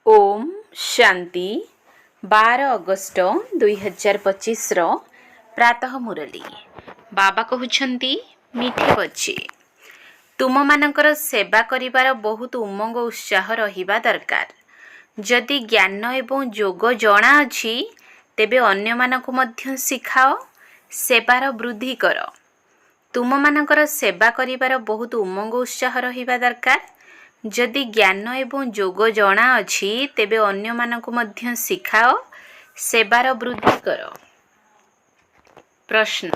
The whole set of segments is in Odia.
ओम शांति 12 अगस्ट 2025 प्रातः मुरली बाबा कहउछंती मीठे बच्चे तुम मानकर सेवा करिवार बहुत उमंग उत्साह रहिबा दरकार। जदि ज्ञान एवं जोग जଣା अछि तेबे अन्य मानकु मध्य शिखाओ, सेवार वृद्धि कर। तुम मानकर सेवा करिवार बहुत उमंग उत्साह रहिबा दरकार। जदि ज्ञान एवं जोग जଣା अछि तेबे अन्य मानकु मध्य शिखाओ, सेवार वृद्धि कर। प्रश्न,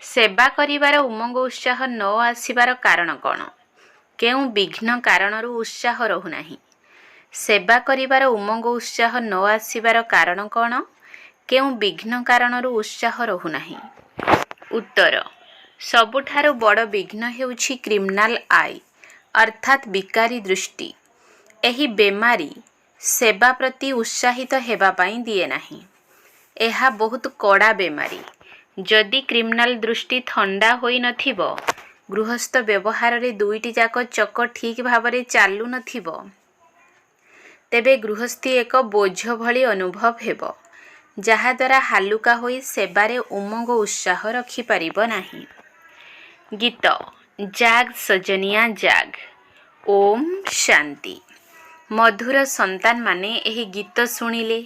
सेवा करिवार उमंग उत्साह न आसिबार कारण कौन? केउ विघ्न कारणरू उत्साह रहुनाही? सेवा करिवार उमंग उत्साह न आसिबार कारण कौन? केउ विघ्न कारणरू उत्साह रहुनाही? उत्तर, सबुठारु बड़ विघ्न हेउछि क्रिमिनाल आई अर्थात विकारी दृष्टि। एही बेमारी सेवा प्रति उत्साहित हेबा पाई दिए नाही। एहा बहुत कड़ा बेमारी। जदि क्रिमिनाल दृष्टि थंडा होई नथिबो, गृहस्थ व्यवहार रे दुईटी जाक चक ठीक भावरे चालू नथिबो, तेबे गृहस्थी एक बोझ भली अनुभव हेबो, जहा द्वारा हालुका होई सेबारे उमंग उत्साह रखि परिबो नाही। गीत जाग सजनिया जाग। ओम शांति। मधुर संतान माने एही गीत सुनिले।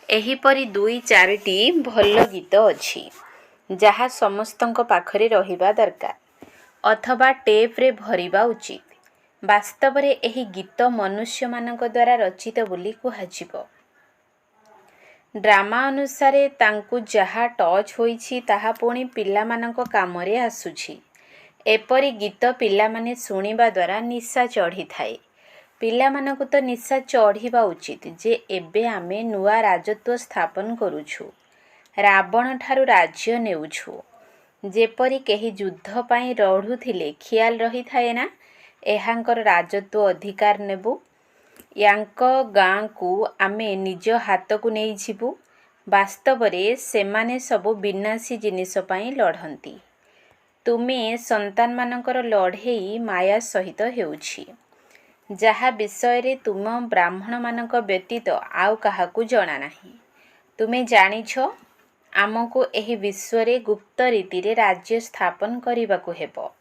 एहीपरि दुई चारिटी भल गीत अछि जहा समस्तंक पाखरे रहिबा दरकार अथवा टेप रे भरिबा उचित। वास्तव रे एही गीत मनुष्य मानक द्वारा रचित बोली कुहाजिबो। ड्रामा अनुसारे तांकु जहा टच होईछि ताहा पुणी पिला मानक कामरे आसुछि। एपरि गीत पिला माने सुनिबा द्वारा निशा चढ़ी थाए। पिला मानकु तो निशा चढ़ीबा उचित जे एबे आमे नुआ राजत्व स्थापन करूछु, रावण ठारू राज्य नेउछु। जेपरि केही युद्ध पाई रढ़ुथिले खियाल रही थाए ना, एहांकर राजत्व अधिकार नेबु, यांक गाँ को आमे निज हाथ को नहीं जिबु। वास्तव रे सेमाने सबु विनाशी जिनिस पाई लढ़ंती। तुमे संतान मानकर लढ़ेई माया सहित हेउछि, जहा विषय रे तुम ब्राह्मण मानक व्यतीत आउ काहाकू जଣା नाही। तुमे जानिछो आमको एही विश्व रे गुप्त रीति रे राज्य स्थापन करिबाकू हेबो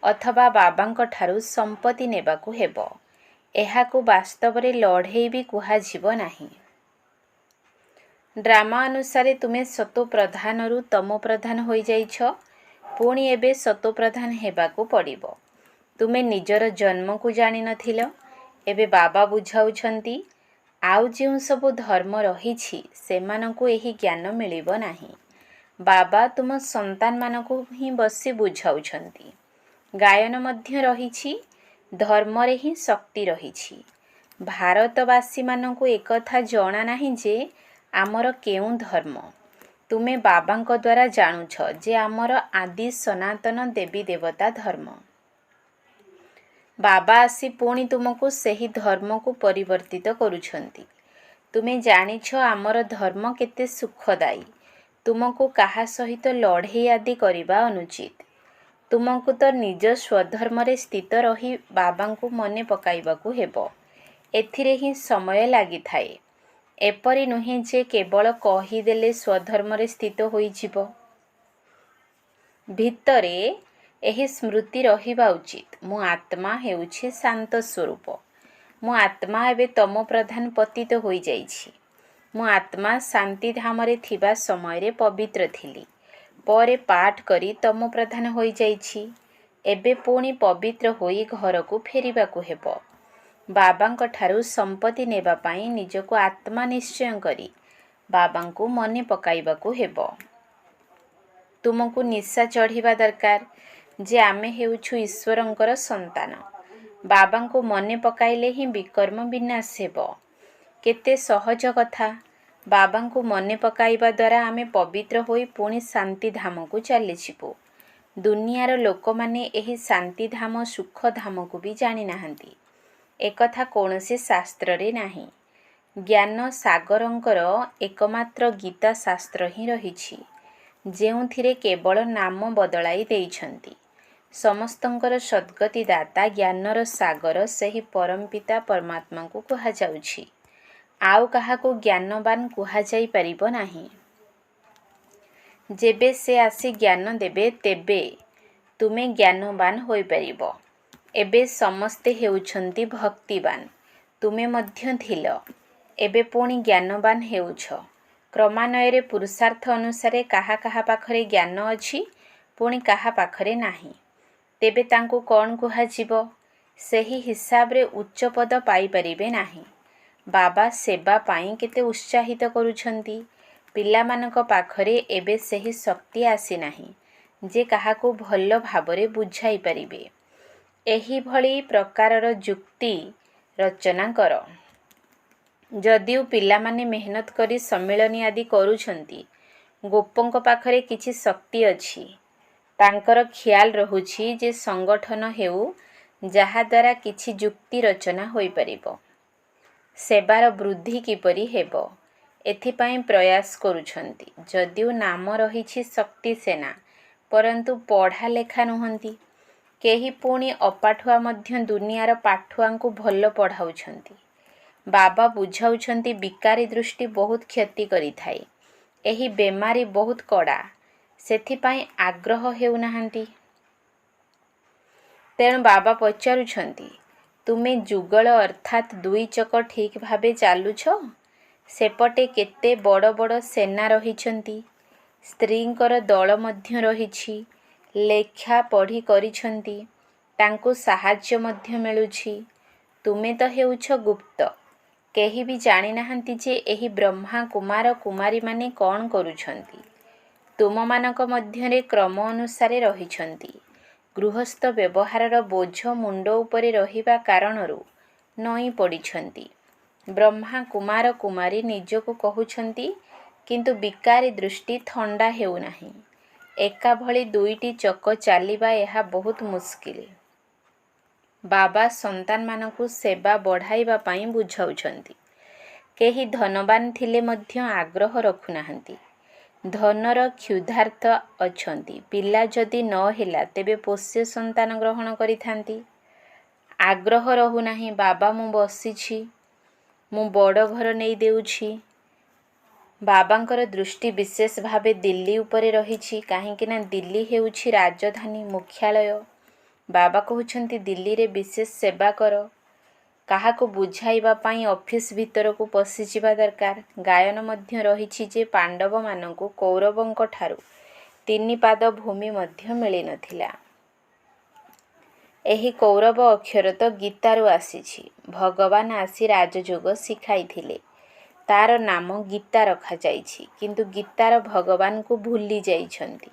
अथवा बाबांक ठारू संपत्ति नेबाकू हेबो। एहाकू वास्तव रे लढ़ेई भी कुहाजिबो नाही। ड्रामा अनुसारे तुमे सतो प्रधान रु तमो प्रधान होई जाइछो, पुणी एबे सतो प्रधान हेबाकू पड़िबो। तुमे निजर जन्म को जानि नथिलो, एबे बाबा बुझाउछंती आउ जेउ सबु धर्म रहिछि सेमानकू एही ज्ञान मिलिबो नाही। बाबा तुम संतान मानकू ही बसी बुझाउछंती। गायन मध्य रहिछि, धर्म रे ही शक्ति रहिछि। भारतवासी मानकू एकथा जଣା नाही जे आमर केउ धर्म। तुमे बाबांक द्वारा जानुछ जे आमर आदि सनातन देवी देवता धर्म। बाबा आसी पुणी तुमको सेही धर्म को परिवर्तित करुछंती। तुमे जानिछ आमर धर्म केते सुखदायी। तुमको काहा सहित लढ़ेई आदि करिबा अनुचित। तुमको तो निज स्वधर्म रे स्थित रही बाबांकू मने पकाइबाकू हेबो। एथिरे ही समय लागि थाए। एपरि नुहे जे केवल कहिदेले स्वधर्म रे स्थित होई जिवो। भितरे एही स्मृति रहिबा उचित, मु आत्मा हेउछि शांत स्वरूप। मु आत्मा एबे तमो प्रधान पतित होई जाइछि। मु आत्मा शांति धाम रे थिबा समय रे पवित्र थिली, परे पाठ करी तमो प्रधान होई जाइछि। एबे पुणी पवित्र होई घर को फेरिबाकू हेबो। बाबांक ठारू संपत्ति नेबा पाई निजको आत्मा निश्चय करी बाबांकू मने पकाइबाकू हेबो। तुमको निशा चढ़ीबा दरकार जे आमे हेउछु ईश्वरंकर संतान। बाबांकू मने पकाइले ही विकर्म विनाश हेबो। केते सहज कथा। बाबांकू मने पकाइबा द्वारा आमे पवित्र होई पुणी शांति धाम को चली जिबु। दुनियार लोक माने एही शांति धाम सुख धाम को भी जानि नाहंती। एकथा कौनसी शास्त्र रे नाही। ज्ञान सागरंकर एकमात्र गीता शास्त्र ही रहिछि, जेउथिरे केवल नाम बदलाई देइछंती। समस्तंकर सद्गति दाता ज्ञानर सागर सेही परमपिता परमात्मा को कुहा जाउछि। ଆଉ କାହାକୁ ଜ୍ଞାନବାନ କୁହାଯାଇ ପାରିବ ନାହିଁ। ଯେବେ ସେ ଆସି ଜ୍ଞାନ ଦେବେ ତେବେ ତୁମେ ଜ୍ଞାନବାନ ହୋଇପାରିବ। ଏବେ ସମସ୍ତେ ହେଉଛନ୍ତି ଭକ୍ତିବାନ, ତୁମେ ମଧ୍ୟ ଥିଲ, ଏବେ ପୁଣି ଜ୍ଞାନବାନ ହେଉଛ। କ୍ରମାନ୍ୱୟରେ ପୁରୁଷାର୍ଥ ଅନୁସାରେ କାହା କାହା ପାଖରେ ଜ୍ଞାନ ଅଛି, ପୁଣି କାହା ପାଖରେ ନାହିଁ। ତେବେ ତାଙ୍କୁ କ'ଣ କୁହାଯିବ? ସେହି ହିସାବରେ ଉଚ୍ଚ ପଦ ପାଇପାରିବେ ନାହିଁ। ବାବା ସେବା ପାଇଁ କେତେ ଉତ୍ସାହିତ କରୁଛନ୍ତି। ପିଲାମାନଙ୍କ ପାଖରେ ଏବେ ସେହି ଶକ୍ତି ଆସିନାହିଁ ଯେ କାହାକୁ ଭଲ ଭାବରେ ବୁଝାଇ ପାରିବେ। ଏହିଭଳି ପ୍ରକାରର ଯୁକ୍ତି ରଚନା କର। ଯଦିଓ ପିଲାମାନେ ମେହନତ କରି ସମ୍ମିଳନୀ ଆଦି କରୁଛନ୍ତି, ଗୋପଙ୍କ ପାଖରେ କିଛି ଶକ୍ତି ଅଛି। ତାଙ୍କର ଖିଆଲ ରହୁଛି ଯେ ସଂଗଠନ ହେଉ ଯାହାଦ୍ୱାରା କିଛି ଯୁକ୍ତି ରଚନା ହୋଇପାରିବ। ସେବାର ବୃଦ୍ଧି କିପରି ହେବ, ଏଥିପାଇଁ ପ୍ରୟାସ କରୁଛନ୍ତି। ଯଦିଓ ନାମ ରହିଛି ଶକ୍ତି ସେନା, ପରନ୍ତୁ ପଢ଼ା ଲେଖା ନୁହନ୍ତି। କେହି ପୁଣି ଅପାଠୁଆ ମଧ୍ୟ ଦୁନିଆର ପାଠୁଆଙ୍କୁ ଭଲ ପଢ଼ାଉଛନ୍ତି। ବାବା ବୁଝାଉଛନ୍ତି ବିକାରୀ ଦୃଷ୍ଟି ବହୁତ କ୍ଷତି କରିଥାଏ। ଏହି ବେମାରୀ ବହୁତ କଡ଼ା, ସେଥିପାଇଁ ଆଗ୍ରହ ହେଉନାହାନ୍ତି। ତେଣୁ ବାବା ପଚାରୁଛନ୍ତି, ତୁମେ ଯୁଗଳ ଅର୍ଥାତ୍ ଦୁଇ ଚକ ଠିକ୍ ଭାବେ ଚାଲୁଛ? ସେପଟେ କେତେ ବଡ଼ ବଡ଼ ସେନା ରହିଛନ୍ତି। ସ୍ତ୍ରୀଙ୍କର ଦଳ ମଧ୍ୟ ରହିଛି। ଲେଖା ପଢ଼ି କରିଛନ୍ତି, ତାଙ୍କୁ ସାହାଯ୍ୟ ମଧ୍ୟ ମିଳୁଛି। ତୁମେ ତ ହେଉଛ ଗୁପ୍ତ। କେହି ବି ଜାଣିନାହାନ୍ତି ଯେ ଏହି ବ୍ରହ୍ମା କୁମାର କୁମାରୀମାନେ କ'ଣ କରୁଛନ୍ତି। ତୁମମାନଙ୍କ ମଧ୍ୟରେ କ୍ରମ ଅନୁସାରେ ରହିଛନ୍ତି। ଗୃହସ୍ଥ ବ୍ୟବହାରର ବୋଝ ମୁଣ୍ଡ ଉପରେ ରହିବା କାରଣରୁ ନଇଁ ପଡ଼ିଛନ୍ତି। ବ୍ରହ୍ମା କୁମାର କୁମାରୀ ନିଜକୁ କହୁଛନ୍ତି, କିନ୍ତୁ ବିକାରୀ ଦୃଷ୍ଟି ଥଣ୍ଡା ହେଉନାହିଁ। ଏକା ଭଳି ଦୁଇଟି ଚକ ଚାଲିବା ଏହା ବହୁତ ମୁସ୍କିଲ। ବାବା ସନ୍ତାନମାନଙ୍କୁ ସେବା ବଢ଼ାଇବା ପାଇଁ ବୁଝାଉଛନ୍ତି। କେହି ଧନବାନ ଥିଲେ ମଧ୍ୟ ଆଗ୍ରହ ରଖୁନାହାନ୍ତି। ଧନର କ୍ଷୁଧାର୍ତ ଅଛନ୍ତି। ପିଲା ଯଦି ନ ହେଲା ତେବେ ପୋଷ୍ୟ ସନ୍ତାନ ଗ୍ରହଣ କରିଥାନ୍ତି। ଆଗ୍ରହ ରହୁନାହିଁ। ବାବା ମୁଁ ବସିଛି, ମୁଁ ବଡ଼ ଘର ନେଇ ଦେଉଛି। ବାବାଙ୍କର ଦୃଷ୍ଟି ବିଶେଷ ଭାବେ ଦିଲ୍ଲୀ ଉପରେ ରହିଛି, କାହିଁକିନା ଦିଲ୍ଲୀ ହେଉଛି ରାଜଧାନୀ, ମୁଖ୍ୟାଳୟ। ବାବା କହୁଛନ୍ତି ଦିଲ୍ଲୀରେ ବିଶେଷ ସେବା କର। କାହାକୁ ବୁଝାଇବା ପାଇଁ ଅଫିସ ଭିତରକୁ ପଶିଯିବା ଦରକାର। ଗାୟନ ମଧ୍ୟ ରହିଛି ଯେ ପାଣ୍ଡବମାନଙ୍କୁ କୌରବଙ୍କ ଠାରୁ 3 ପାଦ ଭୂମି ମଧ୍ୟ ମିଳିନଥିଲା। ଏହି କୌରବ ଅକ୍ଷର ତ ଗୀତାରୁ ଆସିଛି। ଭଗବାନ ଆସି ରାଜଯୋଗ ଶିଖାଇଥିଲେ। ତାର ନାମ ଗୀତା ରଖାଯାଇଛି, କିନ୍ତୁ ଗୀତାର ଭଗବାନଙ୍କୁ ଭୁଲି ଯାଇଛନ୍ତି।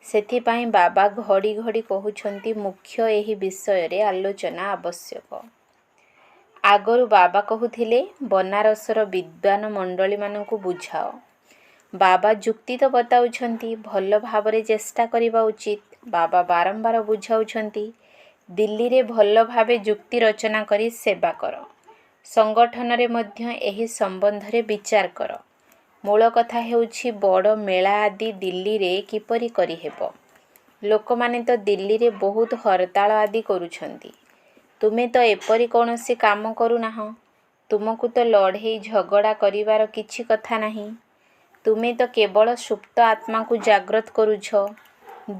ସେଥିପାଇଁ ବାବା ଘଡ଼ି ଘଡ଼ି କହୁଛନ୍ତି ମୁଖ୍ୟ ଏହି ବିଷୟରେ ଆଲୋଚନା ଆବଶ୍ୟକ। ଆଗରୁ ବାବା କହୁଥିଲେ ବନାରସର ବିଦ୍ୱାନ ମଣ୍ଡଳୀମାନଙ୍କୁ ବୁଝାଅ। ବାବା ଯୁକ୍ତି ତ ବତାଉଛନ୍ତି, ଭଲ ଭାବରେ ଚେଷ୍ଟା କରିବା ଉଚିତ। ବାବା ବାରମ୍ବାର ବୁଝାଉଛନ୍ତି, ଦିଲ୍ଲୀରେ ଭଲ ଭାବେ ଯୁକ୍ତି ରଚନା କରି ସେବା କର। ସଂଗଠନରେ ମଧ୍ୟ ଏହି ସମ୍ବନ୍ଧରେ ବିଚାର କର। ମୂଳ କଥା ହେଉଛି ବଡ଼ ମେଳା ଆଦି ଦିଲ୍ଲୀରେ କିପରି କରିହେବ। ଲୋକମାନେ ତ ଦିଲ୍ଲୀରେ ବହୁତ ହରତାଳ ଆଦି କରୁଛନ୍ତି। ତୁମେ ତ ଏପରି କୌଣସି କାମ କରୁନାହଁ। ତୁମକୁ ତ ଲଢ଼େଇ ଝଗଡ଼ା କରିବାର କିଛି କଥା ନାହିଁ। ତୁମେ ତ କେବଳ ସୁପ୍ତ ଆତ୍ମାକୁ ଜାଗ୍ରତ କରୁଛ।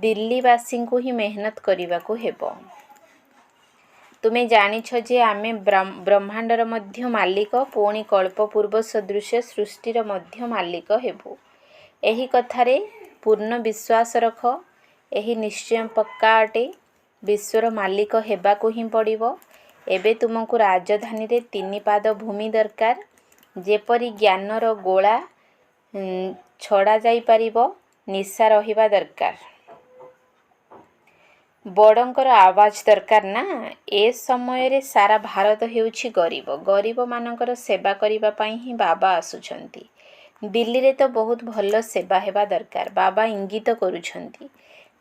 ଦିଲ୍ଲୀବାସୀଙ୍କୁ ହିଁ ମେହନତ କରିବାକୁ ହେବ। ତୁମେ ଜାଣିଛ ଯେ ଆମେ ବ୍ରହ୍ମାଣ୍ଡର ମଧ୍ୟ ମାଲିକ, ପୁଣି କଳ୍ପପୂର୍ବ ସଦୃଶ ସୃଷ୍ଟିର ମଧ୍ୟ ମାଲିକ ହେବୁ। ଏହି କଥାରେ ପୂର୍ଣ୍ଣ ବିଶ୍ୱାସ ରଖ। ଏହି ନିଶ୍ଚୟ ପକ୍କା ଅଟେ। ବିଶ୍ୱର ମାଲିକ ହେବାକୁ ହିଁ ପଡ଼ିବ। ଏବେ ତୁମକୁ ରାଜଧାନୀରେ 3 ପାଦ ଭୂମି ଦରକାର। ଯେପରି ଜ୍ଞାନର ଗୋଳା ଛଡ଼ାଯାଇପାରିବ, ନିଶା ରହିବା ଦରକାର। ବଡ଼ଙ୍କର ଆୱାଜ ଦରକାର ନା। ଏ ସମୟରେ ସାରା ଭାରତ ହେଉଛି ଗରିବ। ଗରିବମାନଙ୍କର ସେବା କରିବା ପାଇଁ ହିଁ ବାବା ଆସୁଛନ୍ତି। ଦିଲ୍ଲୀରେ ତ ବହୁତ ଭଲ ସେବା ହେବା ଦରକାର। ବାବା ଇଙ୍ଗିତ କରୁଛନ୍ତି।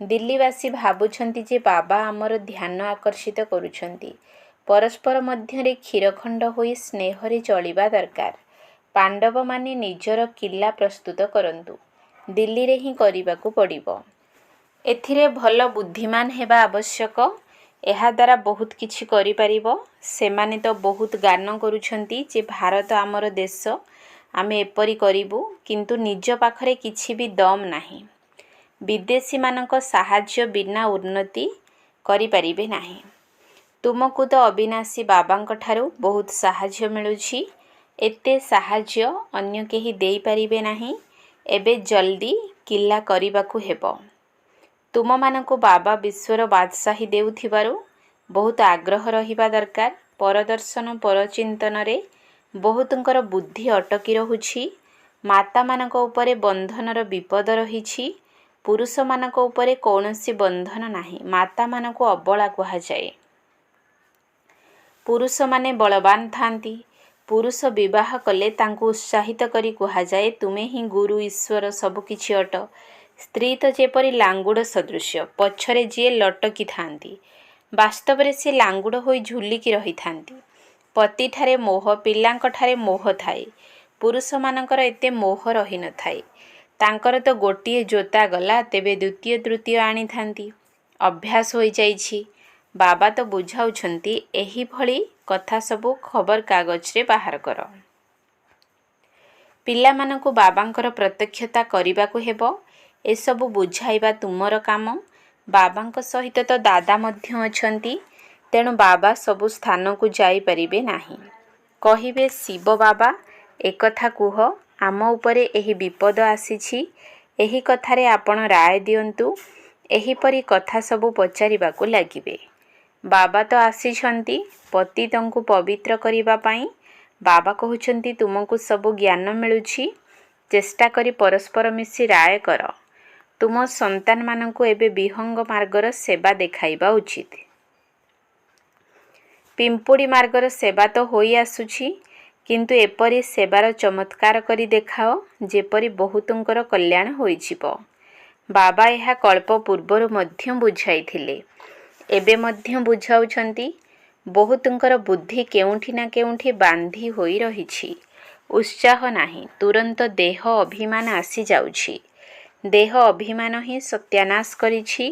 ଦିଲ୍ଲୀବାସୀ ଭାବୁଛନ୍ତି ଯେ ବାବା ଆମର ଧ୍ୟାନ ଆକର୍ଷିତ କରୁଛନ୍ତି। ପରସ୍ପର ମଧ୍ୟରେ କ୍ଷୀରଖଣ୍ଡ ହୋଇ ସ୍ନେହରେ ଚଳିବା ଦରକାର। ପାଣ୍ଡବମାନେ ନିଜର କିଲ୍ଲା ପ୍ରସ୍ତୁତ କରନ୍ତୁ। ଦିଲ୍ଲୀରେ ହିଁ କରିବାକୁ ପଡ଼ିବ। ଏଥିରେ ଭଲ ବୁଦ୍ଧିମାନ ହେବା ଆବଶ୍ୟକ। ଏହା ଦ୍ୱାରା ବହୁତ କିଛି କରିପାରିବ। ସେମାନେ ତ ବହୁତ ଗାନ କରୁଛନ୍ତି ଯେ ଭାରତ ଆମର ଦେଶ, ଆମେ ଏପରି କରିବୁ, କିନ୍ତୁ ନିଜ ପାଖରେ କିଛି ବି ଦମ୍ ନାହିଁ। ବିଦେଶୀମାନଙ୍କ ସାହାଯ୍ୟ ବିନା ଉନ୍ନତି କରିପାରିବେ ନାହିଁ। ତୁମକୁ ତ ଅବିନାଶୀ ବାବାଙ୍କ ଠାରୁ ବହୁତ ସାହାଯ୍ୟ ମିଳୁଛି। ଏତେ ସାହାଯ୍ୟ ଅନ୍ୟ କେହି ଦେଇପାରିବେ ନାହିଁ। ଏବେ ଜଲ୍ଦି କିଲା କରିବାକୁ ହେବ। ତୁମମାନଙ୍କୁ ବାବା ବିଶ୍ୱର ବାଦଶାହୀ ଦେଉଥିବାରୁ ବହୁତ ଆଗ୍ରହ ରହିବା ଦରକାର। ପରଦର୍ଶନ ପରଚିନ୍ତନରେ ବହୁତଙ୍କର ବୁଦ୍ଧି ଅଟକି ରହୁଛି। ମାତାମାନଙ୍କ ଉପରେ ବନ୍ଧନର ବିପଦ ରହିଛି। ପୁରୁଷମାନଙ୍କ ଉପରେ କୌଣସି ବନ୍ଧନ ନାହିଁ। ମାତାମାନଙ୍କୁ ଅବଳା କୁହାଯାଏ। ପୁରୁଷମାନେ ବଳବାନ ଥାନ୍ତି। ପୁରୁଷ ବିବାହ କଲେ ତାଙ୍କୁ ଉତ୍ସାହିତ କରି କୁହାଯାଏ, ତୁମେ ହିଁ ଗୁରୁ, ଈଶ୍ୱର, ସବୁକିଛି ଅଟ। ସ୍ତ୍ରୀ ତ ଯେପରି ଲାଙ୍ଗୁଡ଼ ସଦୃଶ୍ୟ, ପଛରେ ଯିଏ ଲଟକି ଥାନ୍ତି, ବାସ୍ତବରେ ସେ ଲାଙ୍ଗୁଡ଼ ହୋଇ ଝୁଲିକି ରହିଥାନ୍ତି। ପତିଠାରେ ମୋହ, ପିଲାଙ୍କଠାରେ ମୋହ ଥାଏ। ପୁରୁଷମାନଙ୍କର ଏତେ ମୋହ ରହିନଥାଏ। ତାଙ୍କର ତ ଗୋଟିଏ ଜୋତା ଗଲା, ତେବେ ଦ୍ୱିତୀୟ ତୃତୀୟ ଆଣିଥାନ୍ତି। ଅଭ୍ୟାସ ହୋଇଯାଇଛି। ବାବା ତ ବୁଝାଉଛନ୍ତି, ଏହିଭଳି କଥା ସବୁ ଖବରକାଗଜରେ ବାହାର କର। ପିଲାମାନଙ୍କୁ ବାବାଙ୍କର ପ୍ରତ୍ୟକ୍ଷତା କରିବାକୁ ହେବ। ଏସବୁ ବୁଝାଇବା ତୁମର କାମ। ବାବାଙ୍କ ସହିତ ତ ଦାଦା ମଧ୍ୟ ଅଛନ୍ତି। ତେଣୁ ବାବା ସବୁ ସ୍ଥାନକୁ ଯାଇପାରିବେ ନାହିଁ। କହିବେ, ଶିବ ବାବା, ଏକଥା କୁହ, ଆମ ଉପରେ ଏହି ବିପଦ ଆସିଛି, ଏହି କଥାରେ ଆପଣ ରାୟ ଦିଅନ୍ତୁ। ଏହିପରି କଥା ସବୁ ପଚାରିବାକୁ ଲାଗିବେ। ବାବା ତ ଆସିଛନ୍ତି ପତିତଙ୍କୁ ପବିତ୍ର କରିବା ପାଇଁ। ବାବା କହୁଛନ୍ତି, ତୁମକୁ ସବୁ ଜ୍ଞାନ ମିଳୁଛି, ଚେଷ୍ଟା କରି ପରସ୍ପର ମିଶି ରାୟ କର। ତୁମ ସନ୍ତାନମାନଙ୍କୁ ଏବେ ବିହଙ୍ଗ ମାର୍ଗର ସେବା ଦେଖାଇବା ଉଚିତ। ପିମ୍ପୁଡ଼ି ମାର୍ଗର ସେବା ତ ହୋଇ ଆସୁଛି, କିନ୍ତୁ ଏପରି ସେବାର ଚମତ୍କାର କରି ଦେଖାଅ, ଯେପରି ବହୁତଙ୍କର କଲ୍ୟାଣ ହୋଇଯିବ। ବାବା ଏହା କଳ୍ପ ପୂର୍ବରୁ ମଧ୍ୟ ବୁଝାଇଥିଲେ, ଏବେ ମଧ୍ୟ ବୁଝାଉଛନ୍ତି। ବହୁତଙ୍କର ବୁଦ୍ଧି କେଉଁଠି ନା କେଉଁଠି ବାନ୍ଧି ହୋଇ ରହିଛି। ଉତ୍ସାହ ନାହିଁ। ତୁରନ୍ତ ଦେହ ଅଭିମାନ ଆସିଯାଉଛି। ଦେହ ଅଭିମାନ ହିଁ ସତ୍ୟାନାଶ କରିଛି।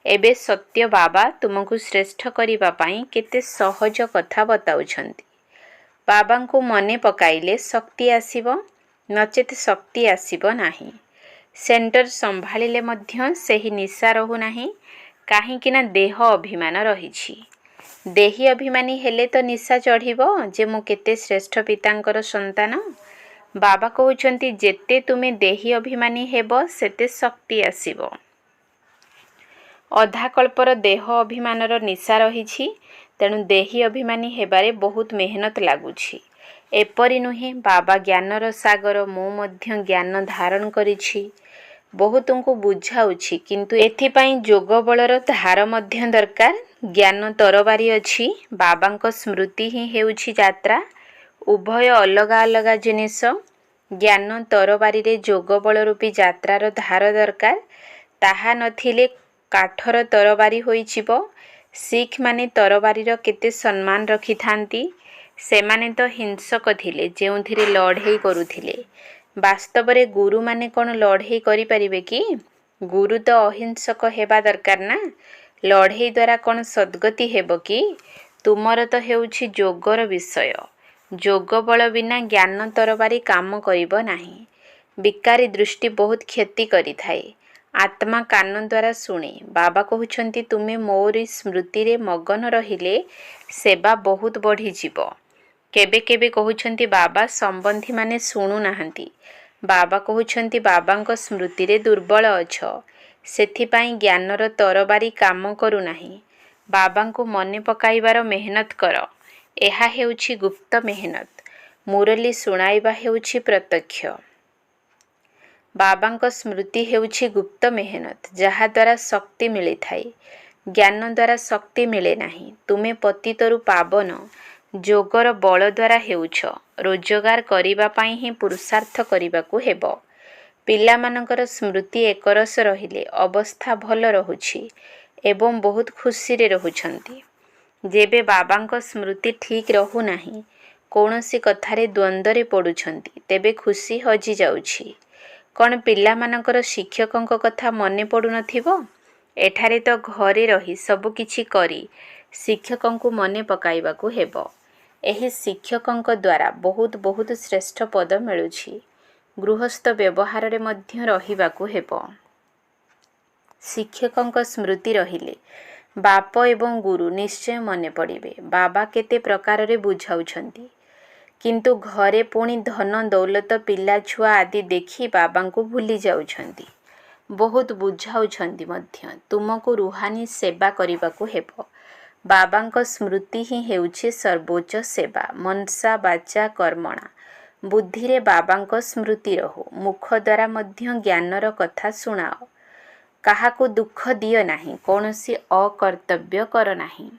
ଏବେ ସତ୍ୟ ବାବା ତୁମକୁ ଶ୍ରେଷ୍ଠ କରିବା ପାଇଁ କେତେ ସହଜ କଥା ବତାଉଛନ୍ତି। ବାବାଙ୍କୁ ମନେ ପକାଇଲେ ଶକ୍ତି ଆସିବ, ନଚେତ୍ ଶକ୍ତି ଆସିବ ନାହିଁ। ସେଣ୍ଟର ସମ୍ଭାଳିଲେ ମଧ୍ୟ ସେହି ନିଶା ରହୁନାହିଁ। କାହିଁକି ନା ଦେହ ଅଭିମାନ ରହିଛି। ଦେହୀ ଅଭିମାନୀ ହେଲେ ତ ନିଶା ଚଢ଼ିବ ଯେ ମୁଁ କେତେ ଶ୍ରେଷ୍ଠ ପିତାଙ୍କର ସନ୍ତାନ। ବାବା କହୁଛନ୍ତି, ଯେତେ ତୁମେ ଦେହୀ ଅଭିମାନୀ ହେବ, ସେତେ ଶକ୍ତି ଆସିବ। ଅଧାକଳ୍ପର ଦେହ ଅଭିମାନର ନିଶା ରହିଛି। ତେଣୁ ଦେହୀ ଅଭିମାନୀ ହେବାରେ ବହୁତ ମେହନତ ଲାଗୁଛି। ଏପରି ନୁହେଁ, ବାବା ଜ୍ଞାନର ସାଗର, ମୁଁ ମଧ୍ୟ ଜ୍ଞାନ ଧାରଣ କରିଛି। ବହୁତଙ୍କୁ ବୁଝାଉଛି, କିନ୍ତୁ ଏଥିପାଇଁ ଯୋଗବଳର ଧାର ମଧ୍ୟ ଦରକାର। ଜ୍ଞାନ ତରବାରୀ ଅଛି, ବାବାଙ୍କ ସ୍ମୃତି ହିଁ ହେଉଛି ଯାତ୍ରା। ଉଭୟ ଅଲଗା ଅଲଗା ଜିନିଷ। ଜ୍ଞାନ ତରବାରୀରେ ଯୋଗବଳ ରୂପୀ ଯାତ୍ରାର ଧାର ଦରକାର। ତାହା ନଥିଲେ କାଠର ତରବାରୀ ହୋଇଯିବ। ଶିଖମାନେ ତରବାରୀର କେତେ ସମ୍ମାନ ରଖିଥାନ୍ତି। ସେମାନେ ତ ହିଂସକ ଥିଲେ, ଯେଉଁଥିରେ ଲଢ଼େଇ କରୁଥିଲେ। ବାସ୍ତବରେ ଗୁରୁମାନେ କ'ଣ ଲଢ଼େଇ କରିପାରିବେ କି? ଗୁରୁ ତ ଅହିଂସକ ହେବା ଦରକାର ନା। ଲଢ଼େଇ ଦ୍ୱାରା କ'ଣ ସଦ୍ଗତି ହେବ କି? ତୁମର ତ ହେଉଛି ଯୋଗର ବିଷୟ। ଯୋଗବଳ ବିନା ଜ୍ଞାନ ତରବାରୀ କାମ କରିବ ନାହିଁ। ବିକାରୀ ଦୃଷ୍ଟି ବହୁତ କ୍ଷତି କରିଥାଏ। ଆତ୍ମା କାନ ଦ୍ୱାରା ଶୁଣେ। ବାବା କହୁଛନ୍ତି, ତୁମେ ମୋରି ସ୍ମୃତିରେ ମଗନ ରହିଲେ ସେବା ବହୁତ ବଢ଼ିଯିବ। କେବେ କେବେ କହୁଛନ୍ତି, ବାବା ସମ୍ବନ୍ଧୀମାନେ ଶୁଣୁନାହାନ୍ତି। ବାବା କହୁଛନ୍ତି, ବାବାଙ୍କ ସ୍ମୃତିରେ ଦୁର୍ବଳ ଅଛ, ସେଥିପାଇଁ ଜ୍ଞାନର ତରବାରୀ କାମ କରୁନାହିଁ। ବାବାଙ୍କୁ ମନେ ପକାଇବାର ମେହନତ କର। ଏହା ହେଉଛି ଗୁପ୍ତ ମେହନତ। ମୁରଲୀ ଶୁଣାଇବା ହେଉଛି ପ୍ରତ୍ୟକ୍ଷ। ବାବାଙ୍କ ସ୍ମୃତି ହେଉଛି ଗୁପ୍ତ ମେହନତ, ଯାହାଦ୍ୱାରା ଶକ୍ତି ମିଳିଥାଏ। ଜ୍ଞାନ ଦ୍ୱାରା ଶକ୍ତି ମିଳେ ନାହିଁ। ତୁମେ ପତିତରୁ ପାବନ ଯୋଗର ବଳ ଦ୍ୱାରା ହେଉଛ। ରୋଜଗାର କରିବା ପାଇଁ ହିଁ ପୁରୁଷାର୍ଥ କରିବାକୁ ହେବ। ପିଲାମାନଙ୍କର ସ୍ମୃତି ଏକରସ ରହିଲେ ଅବସ୍ଥା ଭଲ ରହୁଛି ଏବଂ ବହୁତ ଖୁସିରେ ରହୁଛନ୍ତି। ଯେବେ ବାବାଙ୍କ ସ୍ମୃତି ଠିକ୍ ରହୁନାହିଁ, କୌଣସି କଥାରେ ଦ୍ୱନ୍ଦ୍ୱରେ ପଡ଼ୁଛନ୍ତି, ତେବେ ଖୁସି ହଜିଯାଉଛି। କ'ଣ ପିଲାମାନଙ୍କର ଶିକ୍ଷକଙ୍କ କଥା ମନେ ପଡ଼ୁନଥିବ? ଏଠାରେ ତ ଘରେ ରହି ସବୁକିଛି କରି ଶିକ୍ଷକଙ୍କୁ ମନେ ପକାଇବାକୁ ହେବ। ଏହି ଶିକ୍ଷକଙ୍କ ଦ୍ୱାରା ବହୁତ ଶ୍ରେଷ୍ଠ ପଦ ମିଳୁଛି। ଗୃହସ୍ଥ ବ୍ୟବହାରରେ ମଧ୍ୟ ରହିବାକୁ ହେବ। ଶିକ୍ଷକଙ୍କ ସ୍ମୃତି ରହିଲେ ବାପ ଏବଂ ଗୁରୁ ନିଶ୍ଚୟ ମନେ ପଡ଼ିବେ। ବାବା କେତେ ପ୍ରକାରରେ ବୁଝାଉଛନ୍ତି, କିନ୍ତୁ ଘରେ ପୁଣି ଧନ ଦୌଲତ ପିଲାଛୁଆ ଆଦି ଦେଖି ବାବାଙ୍କୁ ଭୁଲି ଯାଉଛନ୍ତି। ବହୁତ ବୁଝାଉଛନ୍ତି ମଧ୍ୟ। ତୁମକୁ ରୁହାନୀ ସେବା କରିବାକୁ ହେବ। ବାବାଙ୍କ ସ୍ମୃତି ହିଁ ହେଉଛି ସର୍ବୋଚ୍ଚ ସେବା। ମନସା ବାଚା କର୍ମଣା। ବୁଦ୍ଧିରେ ବାବାଙ୍କ ସ୍ମୃତି ରହୁ। ମୁଖ ଦ୍ୱାରା ମଧ୍ୟ ଜ୍ଞାନର କଥା ଶୁଣାଅ। କାହାକୁ ଦୁଃଖ ଦିଅ ନାହିଁ। କୌଣସି ଅକର୍ତ୍ତବ୍ୟ କର ନାହିଁ।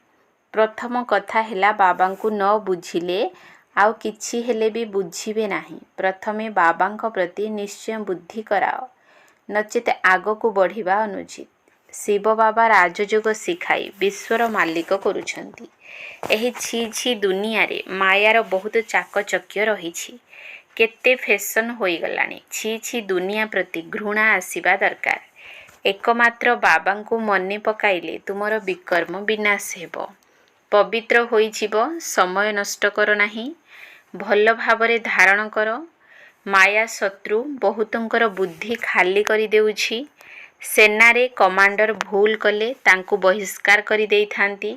ପ୍ରଥମ କଥା ହେଲା ବାବାଙ୍କୁ ନ ବୁଝିଲେ ଆଉ କିଛି ହେଲେ ବି ବୁଝିବେ ନାହିଁ। ପ୍ରଥମେ ବାବାଙ୍କ ପ୍ରତି ନିଶ୍ଚୟ ବୁଦ୍ଧି କରାଅ, ନଚେତ ଆଗକୁ ବଢ଼ିବା ଅନୁଚିତ। ଶିବ ବାବା ରାଜଯୋଗ ଶିଖାଇ ବିଶ୍ୱର ମାଲିକ କରୁଛନ୍ତି। ଏହି ଛି ଦୁନିଆରେ ମାୟାର ବହୁତ ଚାକଚକ୍ୟ ରହିଛି। କେତେ ଫ୍ୟାସନ୍ ହୋଇଗଲାଣି। ଛି ଦୁନିଆ ପ୍ରତି ଘୃଣା ଆସିବା ଦରକାର। ଏକମାତ୍ର ବାବାଙ୍କୁ ମନେ ପକାଇଲେ ତୁମର ବିକର୍ମ ବିନାଶ ହେବ। ପବିତ୍ର ହୋଇଯିବ। ସମୟ ନଷ୍ଟ କର ନାହିଁ। ଭଲ ଭାବରେ ଧାରଣ କର। ମାୟା ଶତ୍ରୁ ବହୁତଙ୍କର ବୁଦ୍ଧି ଖାଲି କରିଦେଉଛି। ସେନାରେ କମାଣ୍ଡର ଭୁଲ କଲେ ତାଙ୍କୁ ବହିଷ୍କାର କରିଦେଇଥାନ୍ତି।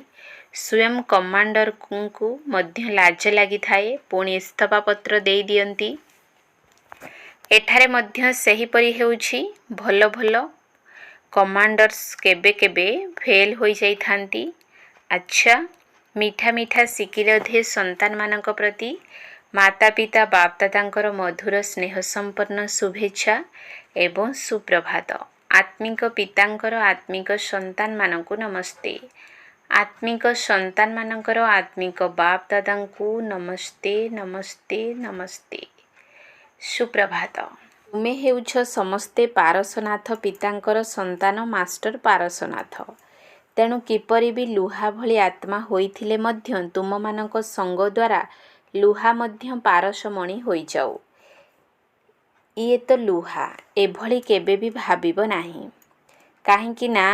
ସ୍ୱୟଂ କମାଣ୍ଡରଙ୍କୁ ମଧ୍ୟ ଲାଜ ଲାଗିଥାଏ, ପୁଣି ଇସ୍ତଫା ପତ୍ର ଦେଇ ଦିଅନ୍ତି। ଏଠାରେ ମଧ୍ୟ ସେହିପରି ହେଉଛି। ଭଲ କମାଣ୍ଡର୍ସ କେବେ କେବେ ଫେଲ୍ ହୋଇଯାଇଥାନ୍ତି। ଆଚ୍ଛା, ମିଠା ଶିକିରଧେ ସନ୍ତାନମାନଙ୍କ ପ୍ରତି ମାତା ପିତା ବାପଦାଦାଙ୍କର ମଧୁର ସ୍ନେହ ସମ୍ପନ୍ନ ଶୁଭେଚ୍ଛା ଏବଂ ସୁପ୍ରଭାତ। ଆତ୍ମିକ ପିତାଙ୍କର ଆତ୍ମିକ ସନ୍ତାନମାନଙ୍କୁ ନମସ୍ତେ। ଆତ୍ମିକ ସନ୍ତାନମାନଙ୍କର ଆତ୍ମିକ ବାପଦାଦାଙ୍କୁ ନମସ୍ତେ। ସୁପ୍ରଭାତ। ତୁମେ ହେଉଛ ସମସ୍ତେ ପାରସନାଥ ପିତାଙ୍କର ସନ୍ତାନ ମାଷ୍ଟର ପାରସନାଥ। ତେଣୁ କିପରି ବି ଲୁହା ଭଳି ଆତ୍ମା ହୋଇଥିଲେ ମଧ୍ୟ ତୁମମାନଙ୍କ ସଙ୍ଗ ଦ୍ୱାରା ଲୁହା ମଧ୍ୟ ପାରସମଣି ହୋଇଯାଉ। ଇଏ ତ ଲୁହା, ଏଭଳି କେବେ ବି ଭାବିବ ନାହିଁ। କାହିଁକି ନା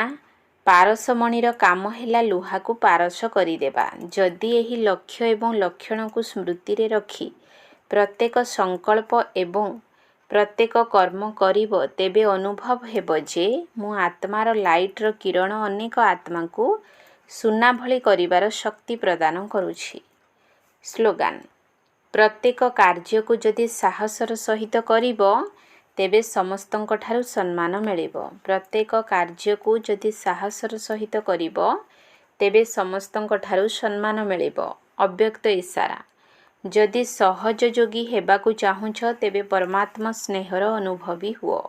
ପାରସମଣିର କାମ ହେଲା ଲୁହାକୁ ପାରସ କରିଦେବା। ଯଦି ଏହି ଲକ୍ଷ୍ୟ ଏବଂ ଲକ୍ଷଣକୁ ସ୍ମୃତିରେ ରଖି ପ୍ରତ୍ୟେକ ସଂକଳ୍ପ ଏବଂ ପ୍ରତ୍ୟେକ କର୍ମ କରିବ, ତେବେ ଅନୁଭବ ହେବ ଯେ ମୁଁ ଆତ୍ମାର ଲାଇଟ୍ର କିରଣ ଅନେକ ଆତ୍ମାଙ୍କୁ ସୁନା ଭଳି କରିବାର ଶକ୍ତି ପ୍ରଦାନ କରୁଛି। ସ୍ଲୋଗାନ: ପ୍ରତ୍ୟେକ କାର୍ଯ୍ୟକୁ ଯଦି ସାହସର ସହିତ କରିବ, ତେବେ ସମସ୍ତଙ୍କଠାରୁ ସମ୍ମାନ ମିଳିବ। ପ୍ରତ୍ୟେକ କାର୍ଯ୍ୟକୁ ଯଦି ସାହସର ସହିତ କରିବ, ତେବେ ସମସ୍ତଙ୍କଠାରୁ ସମ୍ମାନ ମିଳିବ। ଅବ୍ୟକ୍ତ ଇସାରା: ଯଦି ସହଜ ଯୋଗୀ ହେବାକୁ ଚାହୁଁଛ, ତେବେ ପରମାତ୍ମା ସ୍ନେହର ଅନୁଭବୀ ହୁଅ।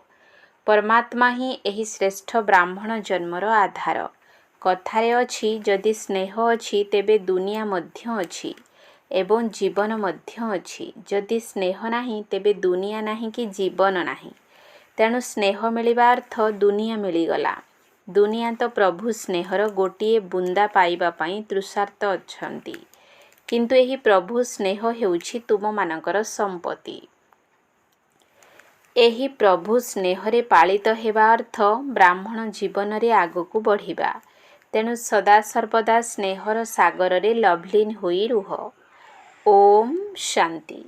ପରମାତ୍ମା ହିଁ ଏହି ଶ୍ରେଷ୍ଠ ବ୍ରାହ୍ମଣ ଜନ୍ମର ଆଧାର। କଥାରେ ଅଛି, ଯଦି ସ୍ନେହ ଅଛି ତେବେ ଦୁନିଆ ମଧ୍ୟ ଅଛି ଏବଂ ଜୀବନ ମଧ୍ୟ ଅଛି। ଯଦି ସ୍ନେହ ନାହିଁ ତେବେ ଦୁନିଆ ନାହିଁ କି ଜୀବନ ନାହିଁ। ତେଣୁ ସ୍ନେହ ମିଳିବା ଅର୍ଥ ଦୁନିଆ ମିଳିଗଲା। ଦୁନିଆ ତ ପ୍ରଭୁ ସ୍ନେହର ଗୋଟିଏ ବୁନ୍ଦା ପାଇବା ପାଇଁ ତୃଷାର୍ତ୍ତ ଅଛନ୍ତି, କିନ୍ତୁ ଏହି ପ୍ରଭୁ ସ୍ନେହ ହେଉଛି ତୁମମାନଙ୍କର ସମ୍ପତ୍ତି। ଏହି ପ୍ରଭୁ ସ୍ନେହରେ ପାଳିତ ହେବା ଅର୍ଥ ବ୍ରାହ୍ମଣ ଜୀବନରେ ଆଗକୁ ବଢ଼ିବା। ତେଣୁ ସଦାସର୍ବଦା ସ୍ନେହର ସାଗରରେ ଲଭ୍ଲିନ୍ ହୋଇ ରୁହ। ଓମ୍ ଶାନ୍ତି।